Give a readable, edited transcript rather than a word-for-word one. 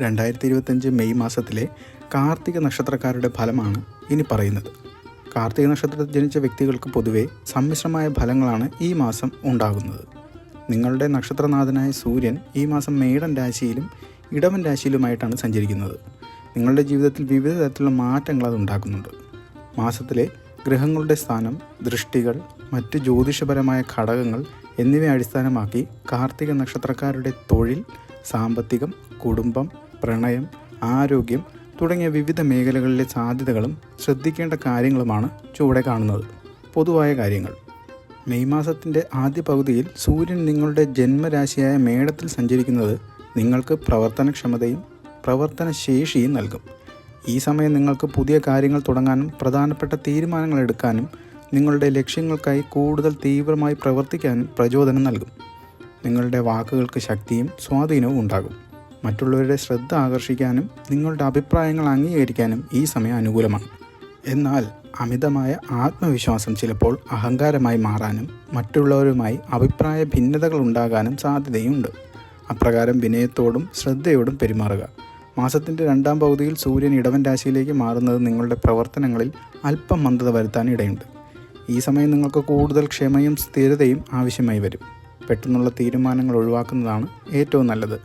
2025 May മാസത്തിലെ കാർത്തിക നക്ഷത്രക്കാരുടെ ഫലമാണ് ഇനി പറയുന്നത്. കാർത്തിക നക്ഷത്രത്തിൽ ജനിച്ച വ്യക്തികൾക്ക് പൊതുവെ സമ്മിശ്രമായ ഫലങ്ങളാണ് ഈ മാസം ഉണ്ടാകുന്നത്. നിങ്ങളുടെ നക്ഷത്രനാഥനായ സൂര്യൻ ഈ മാസം മേടൻ രാശിയിലും ഇടവൻ രാശിയിലുമായിട്ടാണ് സഞ്ചരിക്കുന്നത്. നിങ്ങളുടെ ജീവിതത്തിൽ വിവിധ തരത്തിലുള്ള മാറ്റങ്ങൾ അത് ഉണ്ടാക്കുന്നുണ്ട്. മാസത്തിലെ ഗ്രഹങ്ങളുടെ സ്ഥാനം, ദൃഷ്ടികൾ, മറ്റ് ജ്യോതിഷപരമായ ഘടകങ്ങൾ എന്നിവയെ അടിസ്ഥാനമാക്കി കാർത്തിക നക്ഷത്രക്കാരുടെ തൊഴിൽ, സാമ്പത്തികം, കുടുംബം, പ്രണയം, ആരോഗ്യം തുടങ്ങിയ വിവിധ മേഖലകളിലെ സാധ്യതകളും ശ്രദ്ധിക്കേണ്ട കാര്യങ്ങളുമാണ് ചുവടെ കാണുന്നത്. പൊതുവായ കാര്യങ്ങൾ. മെയ് മാസത്തിൻ്റെ ആദ്യ പകുതിയിൽ സൂര്യൻ നിങ്ങളുടെ ജന്മരാശിയായ മേടത്തിൽ സഞ്ചരിക്കുന്നത് നിങ്ങൾക്ക് പ്രവർത്തനക്ഷമതയും പ്രവർത്തനശേഷിയും നൽകും. ഈ സമയം നിങ്ങൾക്ക് പുതിയ കാര്യങ്ങൾ തുടങ്ങാനും പ്രധാനപ്പെട്ട തീരുമാനങ്ങൾ എടുക്കാനും നിങ്ങളുടെ ലക്ഷ്യങ്ങൾക്കായി കൂടുതൽ തീവ്രമായി പ്രവർത്തിക്കാനും പ്രചോദനം നൽകും. നിങ്ങളുടെ വാക്കുകൾക്ക് ശക്തിയും സ്വാധീനവും ഉണ്ടാകും. മറ്റുള്ളവരുടെ ശ്രദ്ധ ആകർഷിക്കാനും നിങ്ങളുടെ അഭിപ്രായങ്ങൾ അംഗീകരിക്കാനും ഈ സമയം അനുകൂലമാണ്. എന്നാൽ അമിതമായ ആത്മവിശ്വാസം ചിലപ്പോൾ അഹങ്കാരമായി മാറാനും മറ്റുള്ളവരുമായി അഭിപ്രായ ഭിന്നതകൾ ഉണ്ടാകാനും സാധ്യതയുണ്ട്. അപ്രകാരം വിനയത്തോടും ശ്രദ്ധയോടും പെരുമാറുക. മാസത്തിൻ്റെ രണ്ടാം പകുതിയിൽ സൂര്യൻ ഇടവൻ രാശിയിലേക്ക് മാറുന്നത് നിങ്ങളുടെ പ്രവർത്തനങ്ങളിൽ അല്പം മന്ദത വരുത്താൻ ഇടയുണ്ട്. ഈ സമയം നിങ്ങൾക്ക് കൂടുതൽ ക്ഷമയും സ്ഥിരതയും ആവശ്യമായി വരും. പെട്ടെന്നുള്ള തീരുമാനങ്ങൾ ഒഴിവാക്കുന്നതാണ് ഏറ്റവും നല്ലത്.